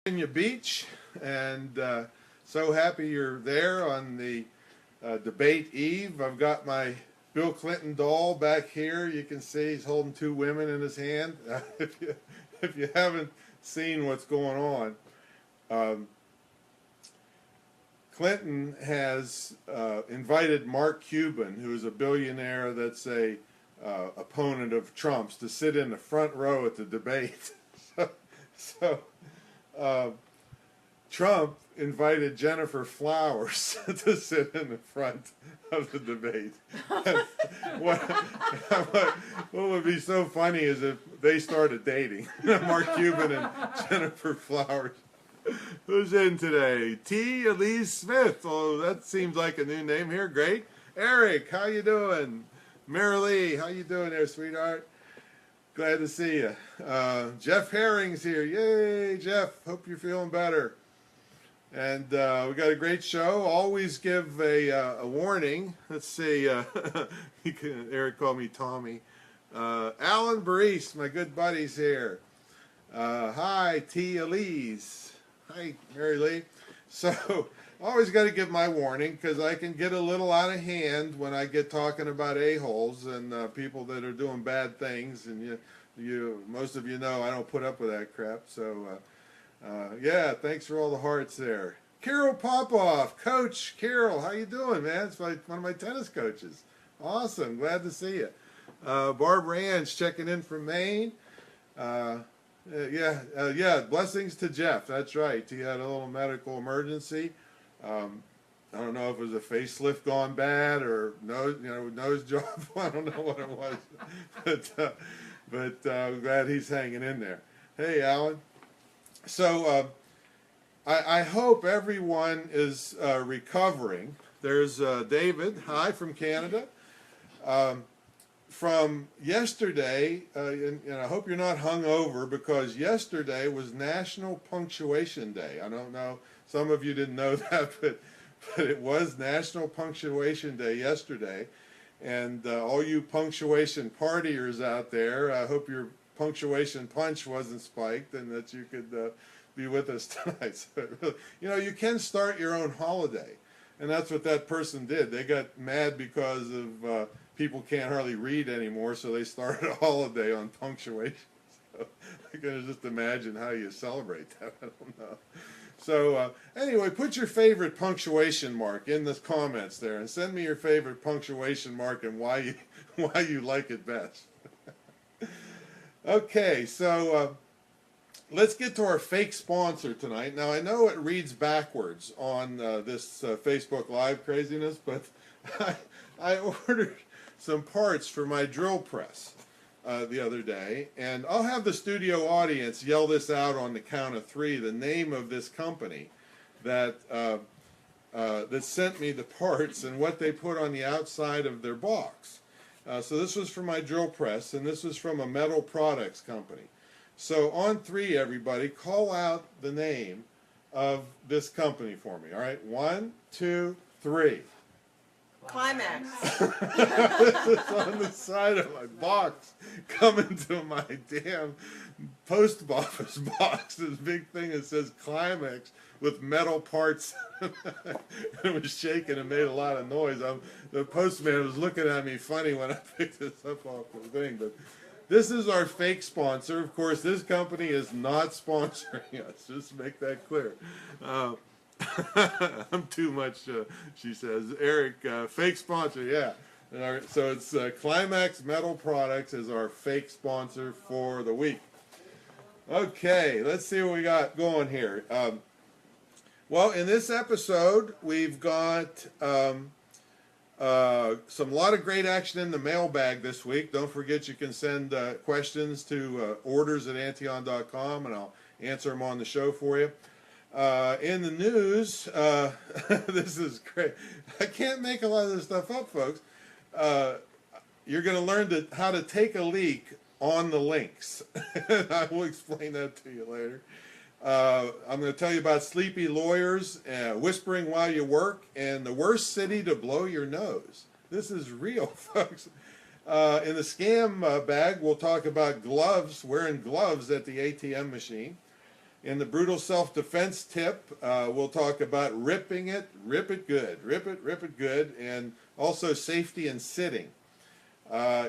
Virginia Beach, and so happy you're there on the debate eve. I've got my Bill Clinton doll back here. You can see he's holding two women in his hand. If you haven't seen what's going on, Clinton has invited Mark Cuban, who is a billionaire that's a opponent of Trump's, to sit in the front row at the debate. So Trump invited Jennifer Flowers to sit in the front of the debate. What would be so funny is if they started dating, Mark Cuban and Jennifer Flowers. Who's in today? T. Elise Smith. Oh, that seems like a new name here. Great. Eric, how you doing? Marilee, how you doing there, sweetheart? Glad to see you. Jeff Herring's here. Yay, Jeff. Hope you're feeling better. And we got a great show. Always give a warning. Let's see. Eric called me Tommy. Alan Baris, my good buddy's here. Hi, T. Elise. Hi, Mary Lee. So, always got to give my warning because I can get a little out of hand when I get talking about a-holes and people that are doing bad things. And most of you know I don't put up with that crap. So, yeah, thanks for all the hearts there. Carol Popoff, Coach Carol, how you doing, man? It's one of my tennis coaches. Awesome, glad to see you. Barbara Ann's checking in from Maine. Yeah, blessings to Jeff. That's right. He had a little medical emergency. I don't know if it was a facelift gone bad or nose job. I don't know what it was, but I'm glad he's hanging in there. Hey, Alan. So I hope everyone is recovering. There's David. Hi from Canada. From yesterday, and I hope you're not hungover because yesterday was National Punctuation Day. I don't know, some of you didn't know that, but it was National Punctuation Day yesterday. And all you punctuation partiers out there, I hope your punctuation punch wasn't spiked and that you could be with us tonight. So, you can start your own holiday. And that's what that person did. They got mad because of people can't hardly read anymore, so they started a holiday on punctuation. So I can just imagine how you celebrate that. I don't know. So anyway, put your favorite punctuation mark in the comments there, and send me your favorite punctuation mark and why you like it best. Okay, so let's get to our fake sponsor tonight. Now, I know it reads backwards on this Facebook Live craziness, but I ordered some parts for my drill press the other day, and I'll have the studio audience yell this out on the count of three, the name of this company that sent me the parts and what they put on the outside of their box. So this was for my drill press, and this was from a metal products company. So on three, everybody, call out the name of this company for me. All right, 1, 2, 3. Climax. This is on the side of my box, coming to my damn post office box. This big thing that says Climax with metal parts. It was shaking and made a lot of noise. The postman was looking at me funny when I picked this up off the thing, but this is our fake sponsor. Of course, this company is not sponsoring us. Just to make that clear. I'm too much, she says. Eric, fake sponsor, yeah. So it's Climax Metal Products is our fake sponsor for the week. Okay, let's see what we got going here. Well, in this episode, we've got lot of great action in the mailbag this week. Don't forget you can send questions to orders@antion.com, and I'll answer them on the show for you. In the news, this is great. I can't make a lot of this stuff up, folks. You're going to learn how to take a leak on the links. I will explain that to you later. I'm going to tell you about sleepy lawyers, whispering while you work, and the worst city to blow your nose. This is real, folks. In the scam bag, we'll talk about gloves, wearing gloves at the ATM machine. In the brutal self-defense tip, we'll talk about rip it good, and also safety and sitting.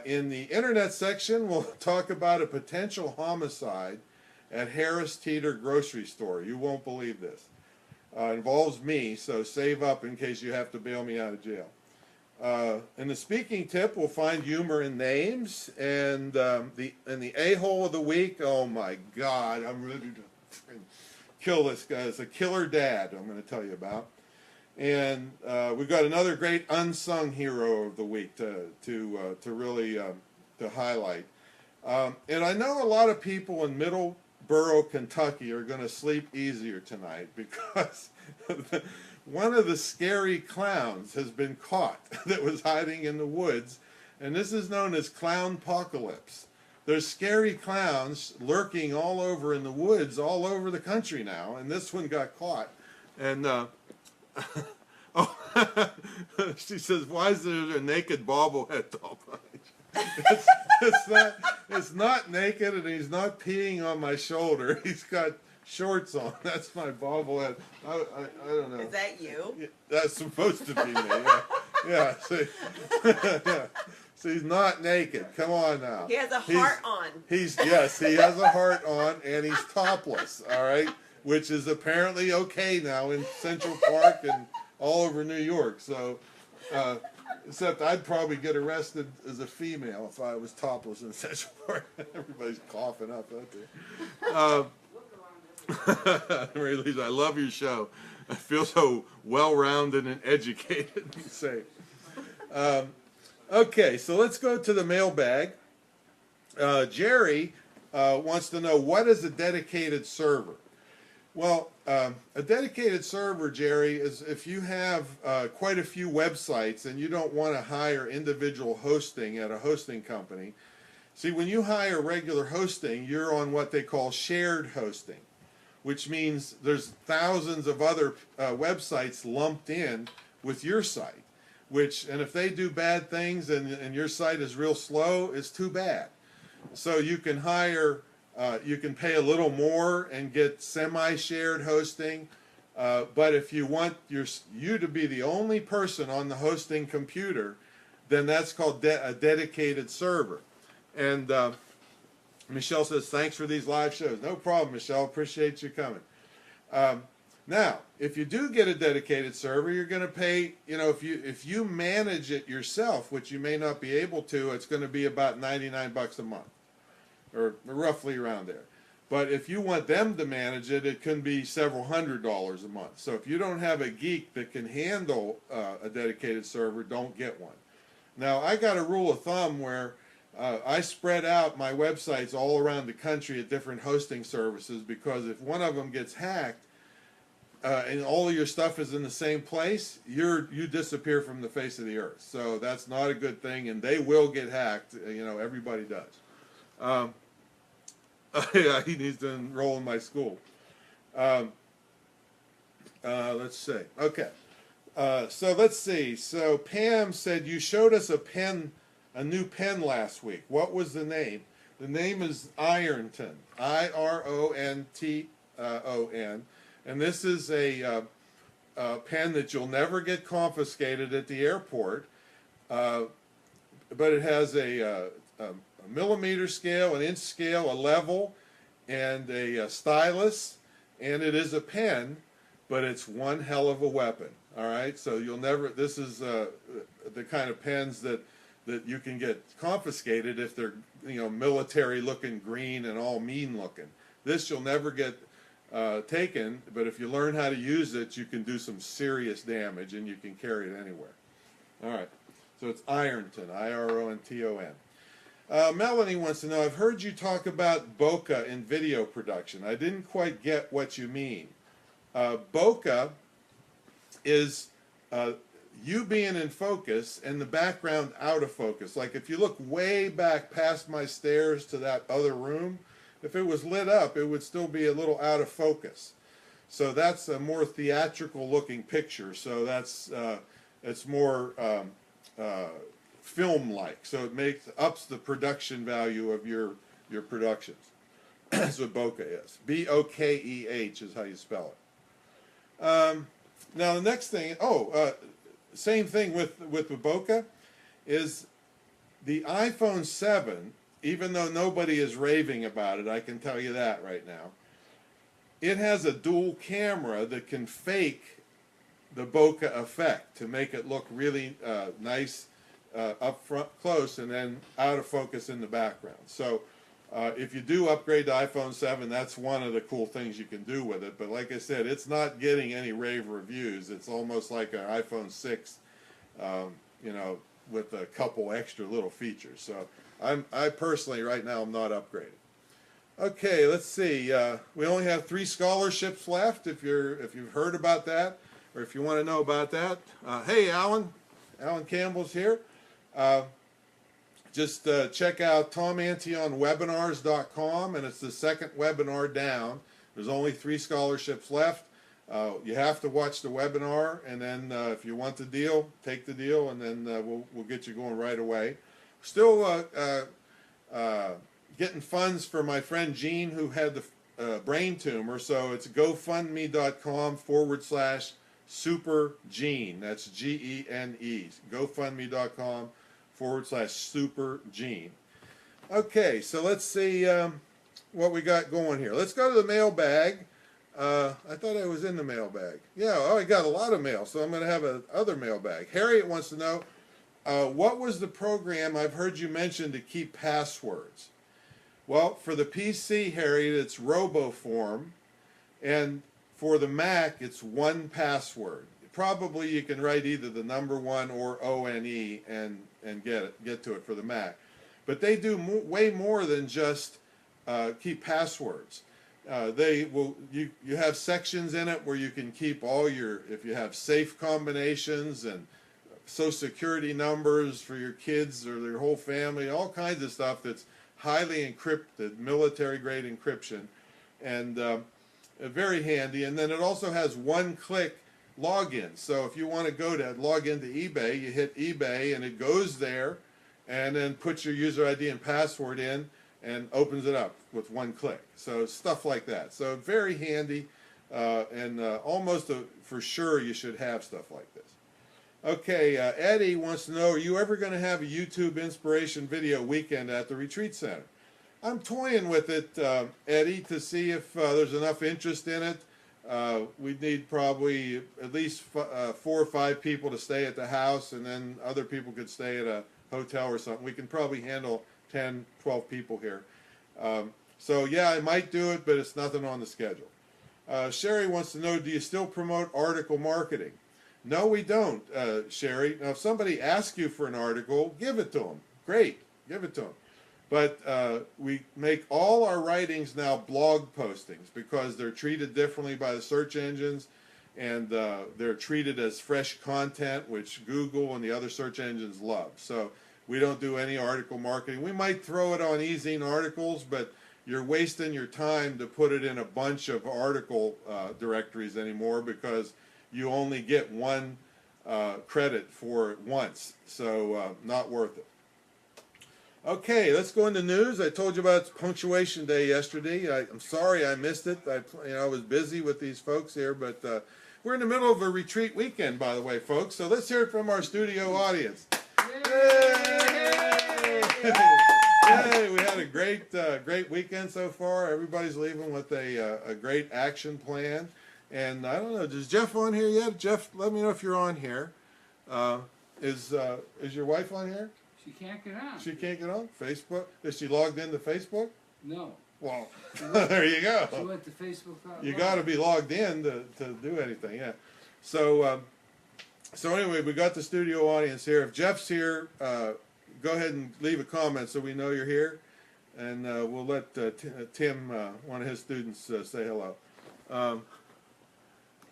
In the internet section, we'll talk about a potential homicide at Harris Teeter grocery store. You won't believe this. Involves me, so save up in case you have to bail me out of jail. In the speaking tip, we'll find humor in names, and in the a-hole of the week, oh my God, I'm ready to kill this guy. It's a killer dad I'm going to tell you about. And we've got another great unsung hero of the week to really to highlight. And I know a lot of people in Middleborough, Kentucky are going to sleep easier tonight because one of the scary clowns has been caught that was hiding in the woods, and this is known as clownpocalypse. There's scary clowns lurking all over in the woods all over the country now, and this one got caught. And oh, she says, "Why is there a naked bobblehead doll behind you?" It's not naked, and he's not peeing on my shoulder. He's got shorts on. That's my bobblehead. I don't know. Is that you? Yeah, that's supposed to be me. Yeah. Yeah. See, yeah. So he's not naked. Come on now. He has a heart on. Yes, he has a heart on, and he's topless. All right, which is apparently okay now in Central Park and all over New York. So, except I'd probably get arrested as a female if I was topless in Central Park. Everybody's coughing up out there. Mary Louise, I love your show. I feel so well-rounded and educated and safe. Okay, so let's go to the mailbag. Jerry wants to know, what is a dedicated server? Well, a dedicated server, Jerry, is if you have quite a few websites and you don't want to hire individual hosting at a hosting company. See, when you hire regular hosting, you're on what they call shared hosting, which means there's thousands of other websites lumped in with your site. And if they do bad things and your site is real slow, it's too bad. So you can hire, you can pay a little more and get semi-shared hosting. But if you want you to be the only person on the hosting computer, then that's called a dedicated server. And Michelle says, thanks for these live shows. No problem, Michelle. Appreciate you coming. Now, if you do get a dedicated server, you're going to pay, if you manage it yourself, which you may not be able to, it's going to be about $99 a month, or roughly around there. But if you want them to manage it, it can be several $100s a month. So if you don't have a geek that can handle a dedicated server, don't get one. Now, I got a rule of thumb where I spread out my websites all around the country at different hosting services, because if one of them gets hacked, and all of your stuff is in the same place, you disappear from the face of the earth. So that's not a good thing, and they will get hacked. Everybody does. Yeah, he needs to enroll in my school. Let's see. Okay. So let's see. So Pam said you showed us a new pen last week. What was the name? The name is Ironton. Ironton. And this is a pen that you'll never get confiscated at the airport, but it has a millimeter scale, an inch scale, a level, and a stylus, and it is a pen, but it's one hell of a weapon. All right, so you'll never. This is the kind of pens that you can get confiscated if they're military-looking, green, and all mean-looking. This you'll never get taken, but if you learn how to use it, you can do some serious damage, and you can carry it anywhere. All right, so it's Ironton, Ironton. Melanie wants to know, I've heard you talk about bokeh in video production. I didn't quite get what you mean. Bokeh is you being in focus and the background out of focus. Like if you look way back past my stairs to that other room, if it was lit up, it would still be a little out of focus. So that's a more theatrical looking picture. So that's it's more film-like. So it ups the production value of your productions. That's what bokeh is. B-O-K-E-H is how you spell it. Now the next thing, same thing with the bokeh, is the iPhone 7, even though nobody is raving about it, I can tell you that right now, it has a dual camera that can fake the bokeh effect to make it look really nice up front close and then out of focus in the background. So if you do upgrade to iPhone 7, that's one of the cool things you can do with it. But like I said, it's not getting any rave reviews. It's almost like an iPhone 6, with a couple extra little features. So I personally right now am not upgrading. Okay, let's see. We only have 3 scholarships left. If you've heard about that, or if you want to know about that, hey, Alan Campbell's here. Just check out tomantionwebinars.com, and it's the second webinar down. There's only 3 scholarships left. You have to watch the webinar, and then if you want the deal, take the deal, and then we'll get you going right away. Still getting funds for my friend Gene, who had the brain tumor, so it's gofundme.com/Super Gene. That's Gene. gofundme.com/Super Gene. Okay, so let's see what we got going here. Let's go to the mailbag. I thought I was in the mailbag. Yeah, I got a lot of mail, so I'm going to have another mailbag. Harriet wants to know, what was the program I've heard you mention to keep passwords? Well, for the PC, Harriet, it's RoboForm, and for the Mac, it's 1Password. Probably you can write either the number 1 or ONE and get to it for the Mac. But they do way more than just keep passwords. You have sections in it where you can keep all if you have safe combinations and social security numbers for your kids or your whole family, all kinds of stuff that's highly encrypted, military-grade encryption, and very handy. And then it also has one-click login. So if you want to log into eBay, you hit eBay, and it goes there, and then puts your user ID and password in, and opens it up with one click. So stuff like that. So very handy, and almost for sure you should have stuff like this. Okay, Eddie wants to know, are you ever going to have a YouTube inspiration video weekend at the retreat center? I'm toying with it, Eddie, to see if there's enough interest in it. We'd need probably at least 4 or 5 people to stay at the house, and then other people could stay at a hotel or something. We can probably handle 10, 12 people here. So yeah, I might do it, but it's nothing on the schedule. Sherry wants to know, do you still promote article marketing? No, we don't, Sherry. Now, if somebody asks you for an article, give it to them. Great, give it to them. But we make all our writings now blog postings because they're treated differently by the search engines, and they're treated as fresh content, which Google and the other search engines love. So we don't do any article marketing. We might throw it on E-zine articles, but you're wasting your time to put it in a bunch of article directories anymore because you only get one credit for it once. So not worth it. Okay, let's go into news. I told you about Punctuation Day yesterday. I'm sorry I missed it. I was busy with these folks here, but we're in the middle of a retreat weekend, by the way, folks. So let's hear it from our studio audience. Yay! Yay! We had a great weekend so far. Everybody's leaving with a great action plan. And I don't know, is Jeff on here yet? Jeff, let me know if you're on here. Is your wife on here? She can't get on. She can't get on Facebook? Is she logged into Facebook? No. Well, there you go. She went to Facebook. You got to be logged in to do anything, yeah. So anyway, we got the studio audience here. If Jeff's here, go ahead and leave a comment so we know you're here, and we'll let Tim, one of his students, say hello.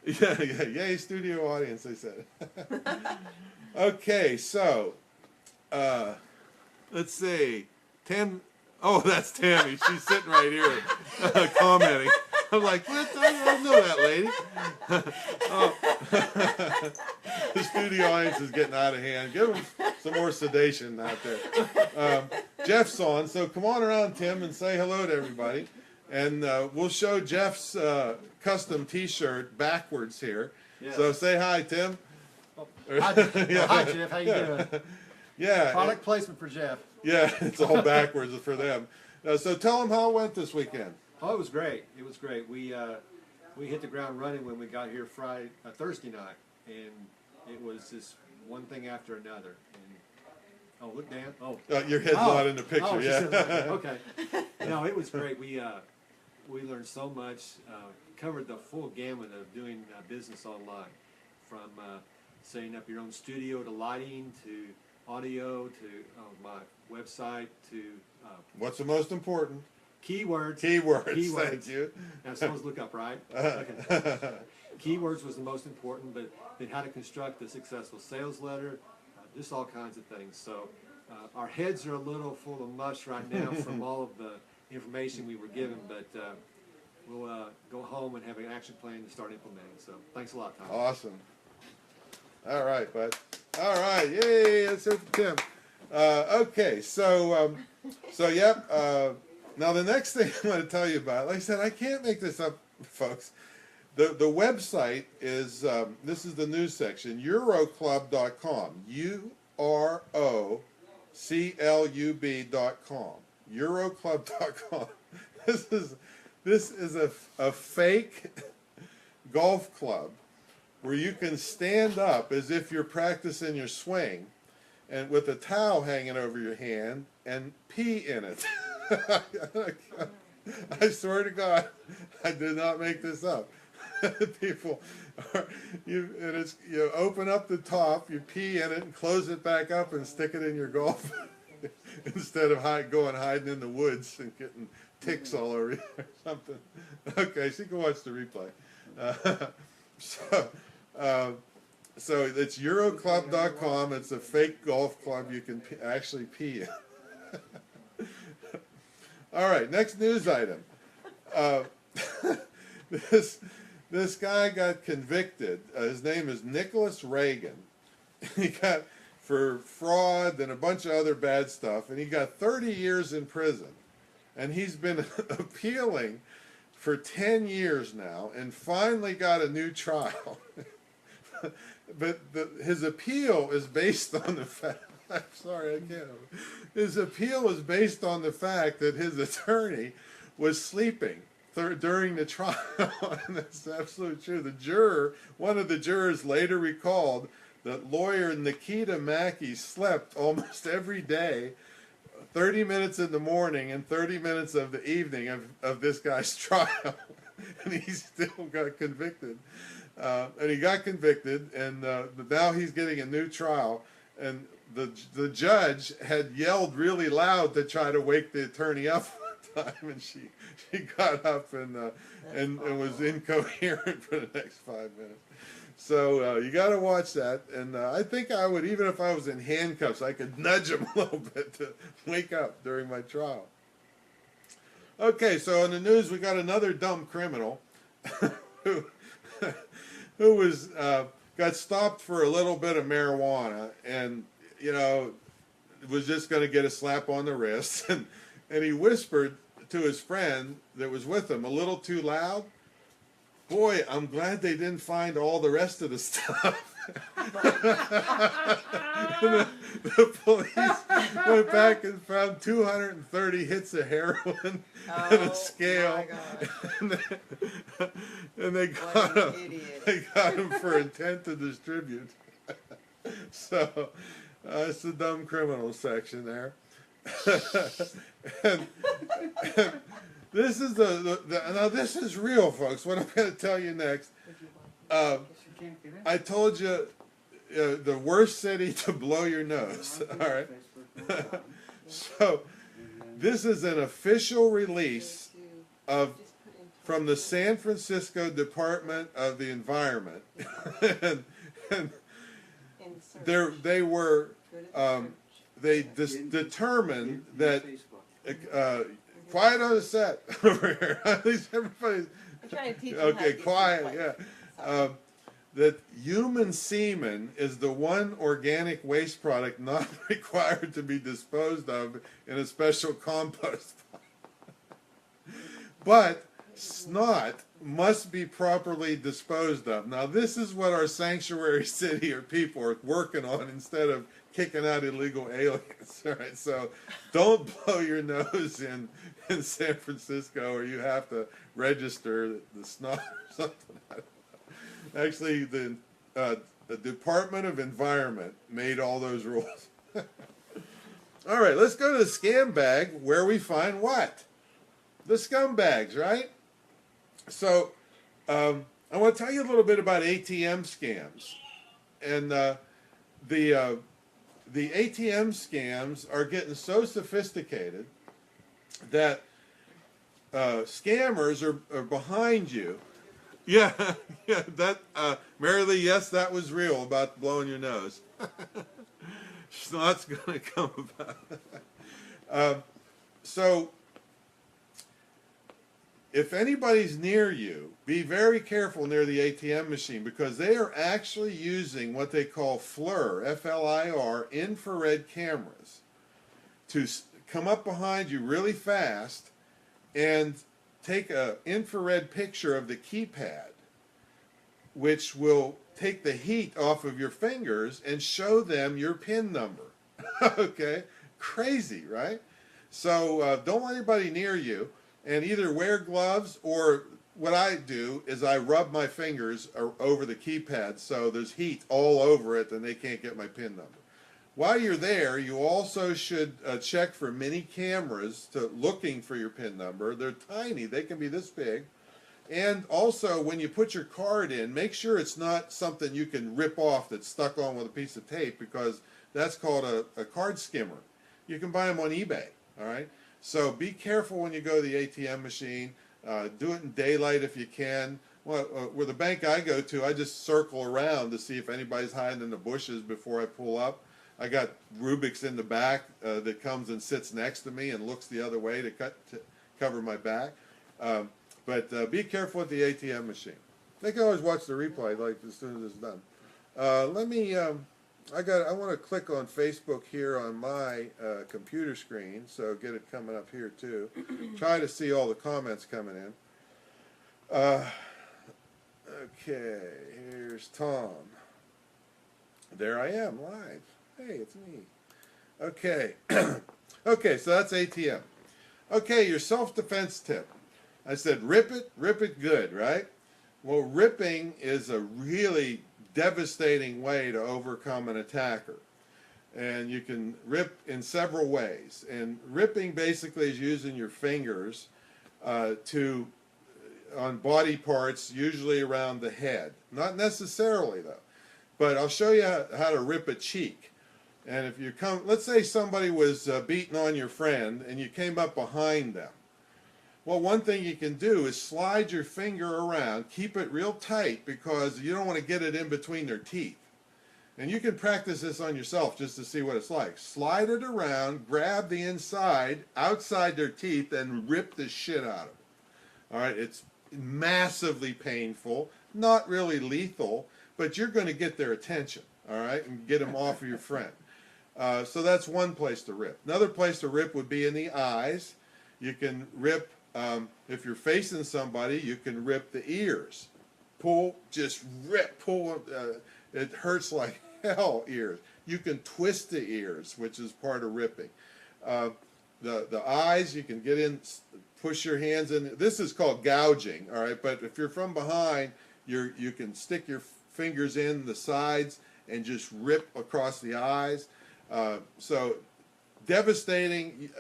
Yay, studio audience, they said. Okay, so let's see. Oh, that's Tammy. She's sitting right here commenting. I'm like, what? I don't know that lady. The studio audience is getting out of hand. Give them some more sedation out there. Jeff's on, so come on around, Tim, and say hello to everybody. And we'll show Jeff's custom T-shirt backwards here. Yes. So say hi, Tim. Hi, hi, Jeff. How you doing? Yeah. Product placement for Jeff. Yeah, it's all backwards for them. So tell them how it went this weekend. Oh, it was great. It was great. We hit the ground running when we got here Thursday night, and it was just one thing after another. And oh, look, Dan. Oh, Your head's not in the picture. oh, Yeah. Okay. No, it was great. We learned so much. Covered the full gamut of doing business online, from setting up your own studio to lighting to audio to my website to What's the most important? keywords. Keywords. Thank you. Now, someone's look up, right? Okay. Keywords was the most important, but then how to construct a successful sales letter, just all kinds of things. So our heads are a little full of mush right now from all of the information we were given, but we'll go home and have an action plan to start implementing. So thanks a lot, Tom. Awesome. All right, bud. All right. Yay. That's it for Tim. Okay. So yep. Now the next thing I'm going to tell you about, like I said, I can't make this up, folks. The website is, this is the news section, euroclub.com. euroclub.com. euroclub.com. This is a fake golf club where you can stand up as if you're practicing your swing and with a towel hanging over your hand and pee in it. I swear to God, I did not make this up. People, you open up the top, you pee in it, and close it back up, and stick it in your golf instead of hiding in the woods and getting ticks all over you or something. Okay, so you can watch the replay. So it's euroclub.com. It's a fake golf club you can actually pee in. All right, next news item. This guy got convicted. His name is Nicholas Reagan. He got for fraud and a bunch of other bad stuff, and he got 30 years in prison. And he's been appealing for 10 years now, and finally got a new trial. But his appeal is based on the fact. I'm sorry, I can't. His appeal is based on the fact that his attorney was sleeping during the trial, and that's absolutely true. One of the jurors later recalled that lawyer Nikita Mackey slept almost every day, 30 minutes in the morning and 30 minutes of the evening of this guy's trial, and he still got convicted. And he got convicted, and now he's getting a new trial, and the judge had yelled really loud to try to wake the attorney up one time, and she got up and was incoherent for the next 5 minutes. So you got to watch that, and I think I would, even if I was in handcuffs, I could nudge him a little bit to wake up during my trial. Okay, so in the news we got another dumb criminal who was got stopped for a little bit of marijuana, and was just going to get a slap on the wrist, and he whispered to his friend that was with him a little too loud, "Boy, I'm glad they didn't find all the rest of the stuff." the police went back and found 230 hits of heroin and a scale, and they got him for intent to distribute. So it's the dumb criminal section there. and this is now this is real, folks. What I'm going to tell you next. I told you the worst city to blow your nose. All right. So this is an official release from the San Francisco Department of the Environment, and they determined that quiet on the set over here. At least everybody's trying to teach them okay. Quiet, yeah. That human semen is the one organic waste product not required to be disposed of in a special compost. But snot must be properly disposed of. Now, this is what our sanctuary city or people are working on instead of kicking out illegal aliens. All right, so don't blow your nose in San Francisco, or you have to register the snot or something. I don't know. Actually, the Department of Environment made all those rules. All right, let's go to the scam bag, where we find what? The scumbags, right? So, I want to tell you a little bit about ATM scams. And the ATM scams are getting so sophisticated that scammers are behind you. Yeah, yeah, that, Mary Lee, yes, that was real about blowing your nose. Snot's going to come about. So, if anybody's near you, be very careful near the ATM machine, because they are actually using what they call FLIR, F-L-I-R, infrared cameras to come up behind you really fast and take an infrared picture of the keypad, which will take the heat off of your fingers and show them your PIN number. Okay? Crazy, right? So don't let anybody near you. And either wear gloves, or what I do is I rub my fingers over the keypad so there's heat all over it and they can't get my PIN number. While you're there, you also should check for mini cameras looking for your PIN number. They're tiny. They can be this big. And also, when you put your card in, make sure it's not something you can rip off that's stuck on with a piece of tape, because that's called a card skimmer. You can buy them on eBay, all right? So be careful when you go to the ATM machine. Do it in daylight if you can. Well, where the bank I go to, I just circle around to see if anybody's hiding in the bushes before I pull up. I got Rubik's in the back that comes and sits next to me and looks the other way to cover my back. But be careful with the ATM machine. They can always watch the replay like as soon as it's done. I want to click on Facebook here on my computer screen, so get it coming up here too. Try to see all the comments coming in. Okay, here's Tom. There I am, live. Hey, it's me. Okay, okay, so that's ATM. Okay, your self-defense tip. I said rip it good, right? Well, ripping is a really devastating way to overcome an attacker. And you can rip in several ways. And ripping basically is using your fingers on body parts, usually around the head. Not necessarily, though. But I'll show you how to rip a cheek. And if you come, let's say somebody was beating on your friend and you came up behind them. Well, one thing you can do is slide your finger around, keep it real tight, because you don't want to get it in between their teeth. And you can practice this on yourself just to see what it's like. Slide it around, grab the inside, outside their teeth, and rip the shit out of them. All right, it's massively painful, not really lethal, but you're going to get their attention, all right, and get them off of your friend. So that's one place to rip. Another place to rip would be in the eyes. You can rip, if you're facing somebody, you can rip the ears. Pull, just rip, pull. It hurts like hell, ears. You can twist the ears, which is part of ripping. The eyes, you can get in, push your hands in. This is called gouging, all right? But if you're from behind, you can stick your fingers in the sides and just rip across the eyes. So devastating,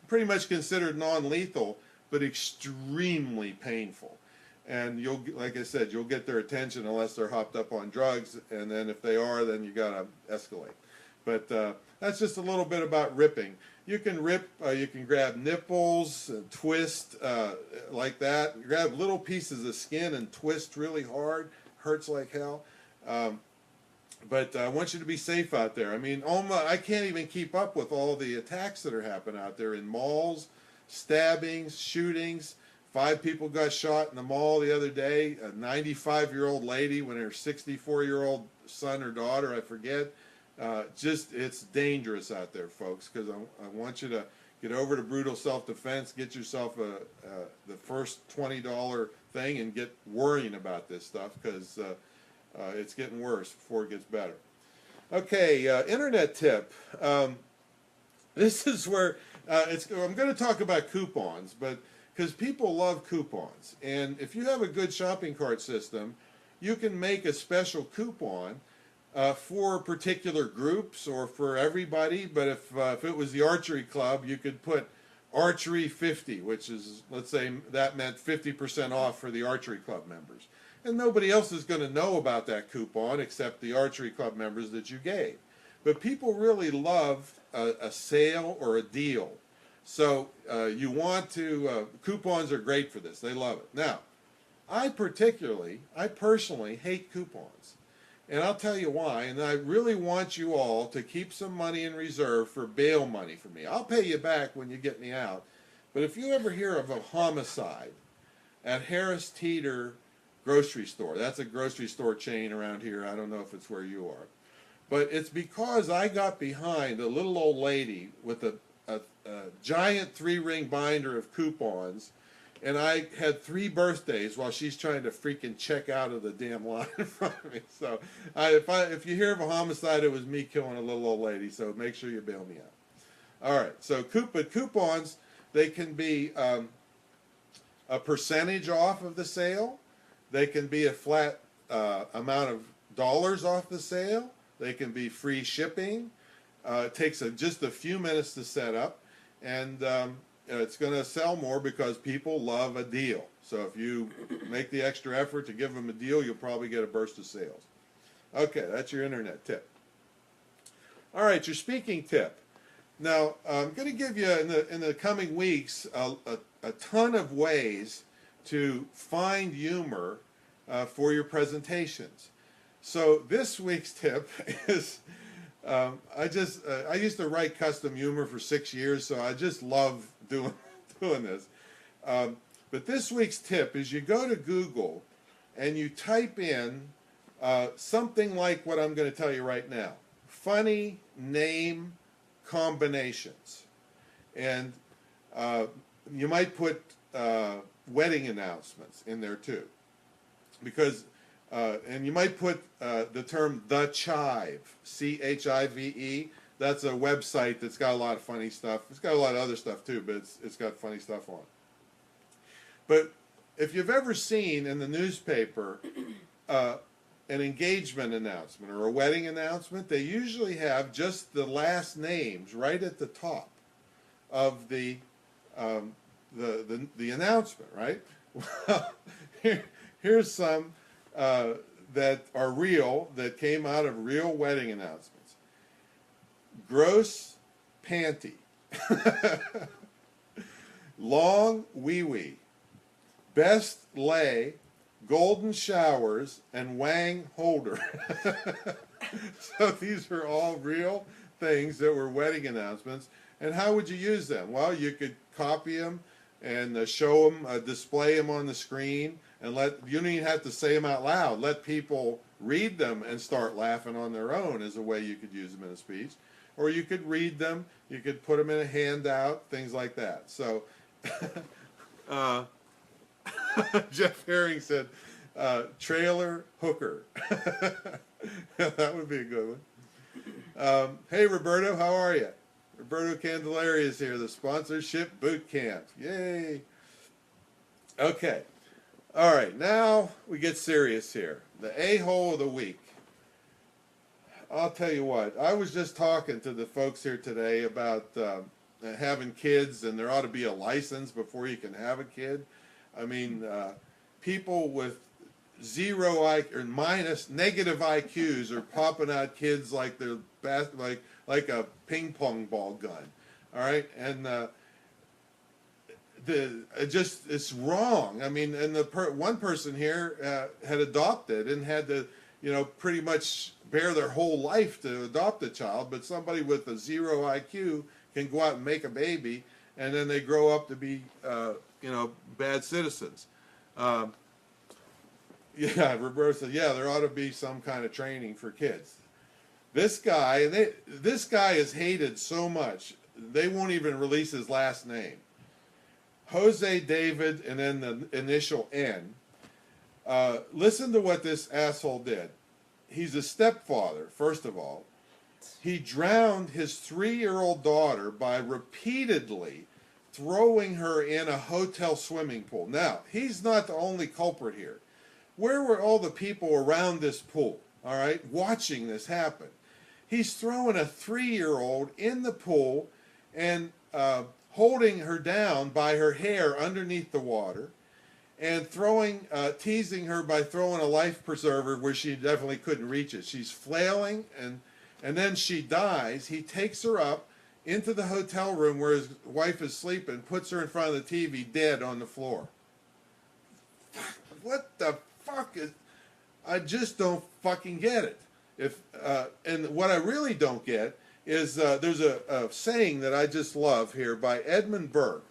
pretty much considered non-lethal, but extremely painful. And you'll, like I said, you'll get their attention unless they're hopped up on drugs, and then if they are, then you gotta escalate. But that's just a little bit about ripping. You can rip, you can grab nipples and twist like that. Grab little pieces of skin and twist really hard. Hurts like hell. But I want you to be safe out there. I mean, I can't even keep up with all the attacks that are happening out there in malls, stabbings, shootings. 5 people got shot in the mall the other day. A 95-year-old lady when her 64-year-old son or daughter, I forget. Just, it's dangerous out there, folks, because I want you to Get over to Brutal Self-Defense, get yourself the first $20 thing, and get worrying about this stuff, because it's getting worse before it gets better. Okay, internet tip. This is where I'm going to talk about coupons, but because people love coupons, and if you have a good shopping cart system, you can make a special coupon for particular groups or for everybody. But if it was the archery club, you could put archery 50, which is, let's say that meant 50% off for the archery club members. And nobody else is going to know about that coupon except the archery club members that you gave. But people really love a sale or a deal. So you want to, coupons are great for this. They love it. Now, I personally hate coupons. And I'll tell you why. And I really want you all to keep some money in reserve for bail money for me. I'll pay you back when you get me out. But if you ever hear of a homicide at Harris Teeter grocery store, that's a grocery store chain around here. I don't know if it's where you are. But it's because I got behind a little old lady with a giant 3-ring binder of coupons, and I had 3 birthdays while she's trying to freaking check out of the damn line in front of me. So if you hear of a homicide, it was me killing a little old lady, so make sure you bail me out. All right, so coupons, they can be a percentage off of the sale. They can be a flat amount of dollars off the sale. They can be free shipping. It takes just a few minutes to set up, and it's going to sell more because people love a deal. So if you make the extra effort to give them a deal, you'll probably get a burst of sales. Okay, that's your internet tip. All right, your speaking tip. Now, I'm going to give you in the coming weeks a ton of ways to find humor for your presentations. So this week's tip is, I used to write custom humor for 6 years, so I just love doing this. But this week's tip is you go to Google and you type in something like what I'm going to tell you right now. Funny name combinations. And you might put wedding announcements in there too. Because and you might put the term The Chive, C-H-I-V-E. That's a website that's got a lot of funny stuff. It's got a lot of other stuff too, but it's got funny stuff on it. But if you've ever seen in the newspaper an engagement announcement or a wedding announcement, they usually have just the last names right at the top of the announcement, right? Well, here's some that are real, that came out of real wedding announcements. Gross panty. Long wee-wee. Best lay, golden showers, and wang holder. So these are all real things that were wedding announcements. And how would you use them? Well, you could copy them and show them, display them on the screen, and you don't even have to say them out loud. Let people read them and start laughing on their own is a way you could use them in a speech. Or you could read them, you could put them in a handout, things like that. So, Jeff Herring said, trailer hooker. That would be a good one. Hey, Roberto, how are you? Roberto Candelaria is here, the sponsorship boot camp. Yay. Okay. All right, now we get serious here. The a-hole of the week. I'll tell you what, I was just talking to the folks here today about having kids, and there ought to be a license before you can have a kid. I mean, people with zero IQ or minus negative IQs are popping out kids like they're like a ping pong ball gun. All right, and it's wrong. I mean, and one person here had adopted and had to, pretty much bear their whole life to adopt a child, but somebody with a zero IQ can go out and make a baby, and then they grow up to be, bad citizens. Yeah, Roberto said, yeah, there ought to be some kind of training for kids. This guy is hated so much. they won't even release his last name. Jose David, and then the initial N. Listen to what this asshole did. He's a stepfather, first of all. He drowned his 3-year-old daughter by repeatedly throwing her in a hotel swimming pool. Now, he's not the only culprit here. Where were all the people around this pool, all right, watching this happen? He's throwing a 3-year-old in the pool and holding her down by her hair underneath the water, and teasing her by throwing a life preserver where she definitely couldn't reach it. She's flailing, and then she dies. He takes her up into the hotel room where his wife is sleeping, puts her in front of the TV dead on the floor. What the fuck is... I just don't fucking get it. And what I really don't get is there's a saying that I just love here by Edmund Burke.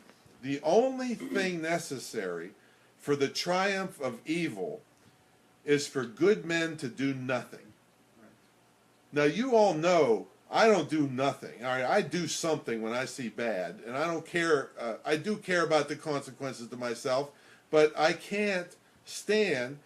The only thing necessary for the triumph of evil is for good men to do nothing. Now, you all know I don't do nothing. All right, I do something when I see bad, and I don't care. I do care about the consequences to myself, but I can't stand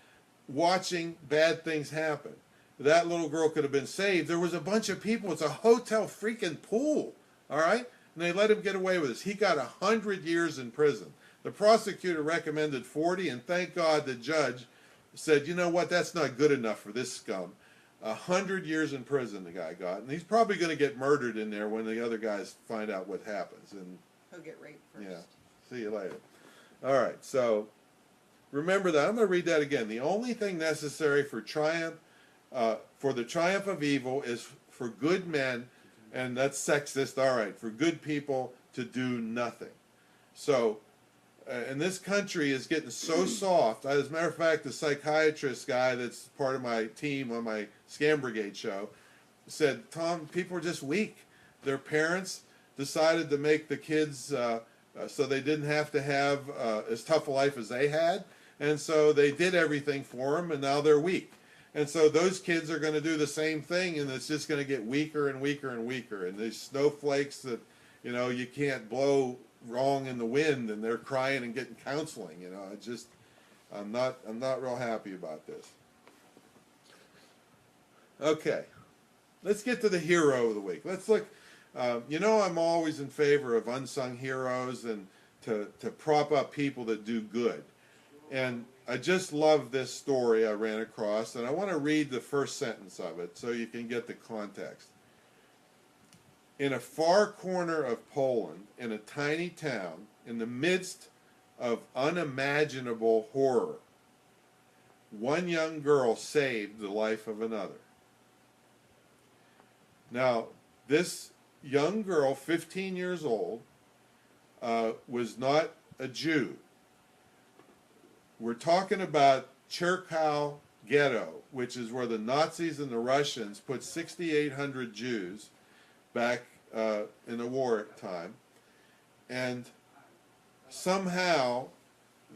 watching bad things happen. That little girl could have been saved. There was a bunch of people. It's a hotel freaking pool, all right? And they let him get away with this. He got 100 years in prison. The prosecutor recommended 40, and thank God the judge said, you know what, that's not good enough for this scum. 100 years in prison the guy got, and he's probably going to get murdered in there when the other guys find out what happens. And He'll get raped first. yeah, see you later. All right, so remember that. I'm going to read that again. The only thing necessary for the triumph of evil is for good men, and that's sexist, all right, for good people to do nothing. So, and this country is getting so soft. As a matter of fact, the psychiatrist guy that's part of my team on my Scam Brigade show said, Tom, people are just weak. Their parents decided to make the kids so they didn't have to have as tough a life as they had, and so they did everything for them, and now they're weak. And so those kids are going to do the same thing, and it's just going to get weaker and weaker and weaker. And these snowflakes that, you know, you can't blow wrong in the wind, and they're crying and getting counseling. You know, I'm not real happy about this. Okay, let's get to the hero of the week. Let's look. You know, I'm always in favor of unsung heroes and to prop up people that do good. And I just love this story I ran across, and I want to read the first sentence of it so you can get the context. In a far corner of Poland, in a tiny town, in the midst of unimaginable horror, one young girl saved the life of another. Now, this young girl, 15 years old, was not a Jew. We're talking about Cherkow Ghetto, which is where the Nazis and the Russians put 6,800 Jews back in the war time. And somehow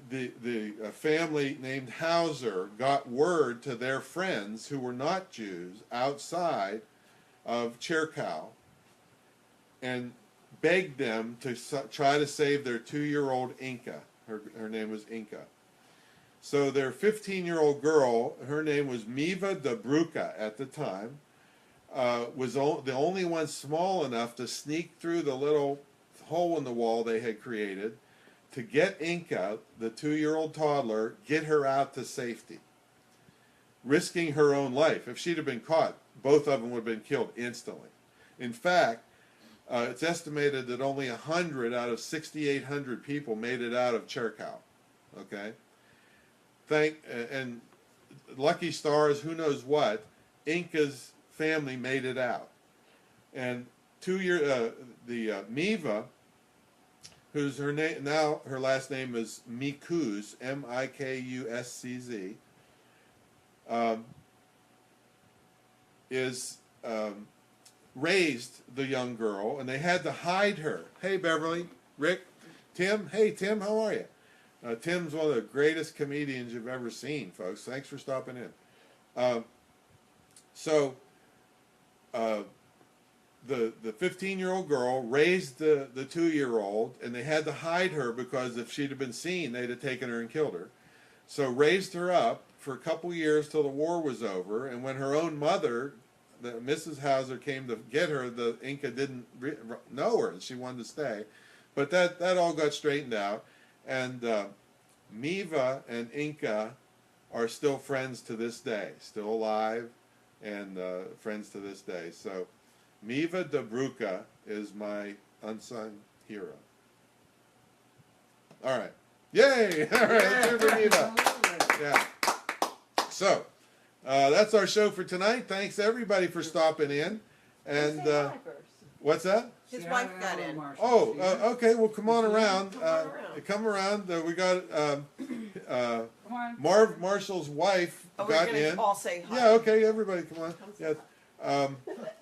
the family named Hauser got word to their friends who were not Jews outside of Cherkow and begged them to try to save their 2-year-old Inka. Her name was Inka. So their 15-year-old girl, her name was Miva Dabruka at the time, was the only one small enough to sneak through the little hole in the wall they had created to get Inka, the 2-year-old toddler, get her out to safety, risking her own life. If she'd have been caught, both of them would have been killed instantly. In fact, it's estimated that only 100 out of 6,800 people made it out of Cherkow. Okay? And lucky stars, who knows what, Inka's family made it out. And Miva, who's her name now, her last name is Mikuz, M-I-K-U-S-C-Z, raised the young girl, and they had to hide her. Hey, Beverly, Rick, Tim. Hey, Tim, how are you? Tim's one of the greatest comedians you've ever seen, folks. Thanks for stopping in. the 15-year-old girl raised the 2-year-old, and they had to hide her because if she'd have been seen, they'd have taken her and killed her. So raised her up for a couple years till the war was over, and when her own mother, Mrs. Hauser, came to get her, the Inca didn't know her, and she wanted to stay. But that all got straightened out, and Miva and Inca are still friends to this day, still alive, and friends to this day. So Miva de Bruca is my unsung hero. All right. Yay! All right, let's hear for Miva. Yeah. So, that's our show for tonight. Thanks everybody for stopping in. And what's that? His wife got in. Oh, okay. Well, come on around. Come Come around. We got Come on. Marv Marshall's wife Oh, got we're gonna in. all say hi. Yeah. Okay. Everybody, come on. Yeah.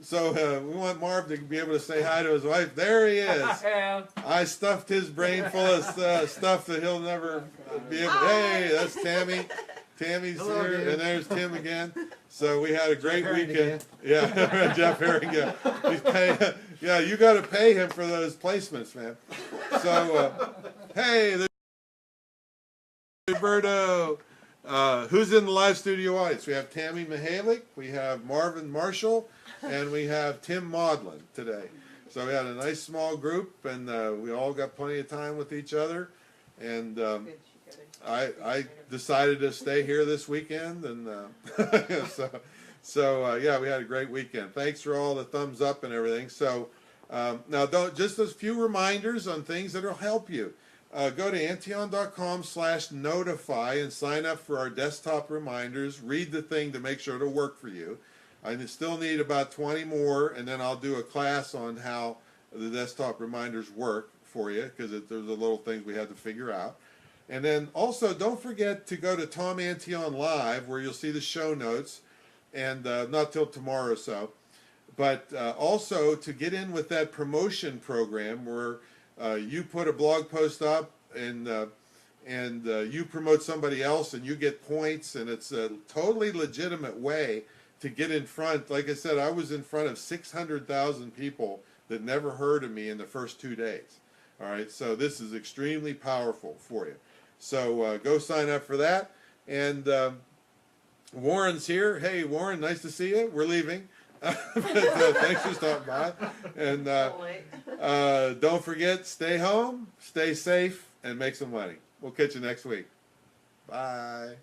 So we want Marv to be able to say hi to his wife. There he is. Yeah. I stuffed his brain full of stuff that he'll never be able. Hey, that's Tammy. Tammy's Hello here, again. and there's Tim again. So we had a great Herring weekend. Yeah, Jeff Herring. Yeah, he's paying. Yeah, you got to pay him for those placements, man. So, hey, there's Roberto. Who's in the live studio audience? We have Tammy Mihalik, we have Marvin Marshall, and we have Tim Maudlin today. So we had a nice small group, and we all got plenty of time with each other. And I decided to stay here this weekend, and so yeah, we had a great weekend. Thanks for all the thumbs up and everything. So now, just a few reminders on things that'll help you. Go to Antion.com/notify and sign up for our desktop reminders. Read the thing to make sure it'll work for you. I still need about 20 more, and then I'll do a class on how the desktop reminders work for you, because there's a little things we had to figure out. And then also, don't forget to go to Tom Antion Live, where you'll see the show notes, and not till tomorrow or so. But also to get in with that promotion program where you put a blog post up and you promote somebody else and you get points, and it's a totally legitimate way to get in front. Like I said, I was in front of 600,000 people that never heard of me in the first 2 days. All right, so this is extremely powerful for you. So go sign up for that. And Warren's here. Hey, Warren, nice to see you. We're leaving. But, thanks for stopping by. And don't forget, stay home, stay safe, and make some money. We'll catch you next week. Bye.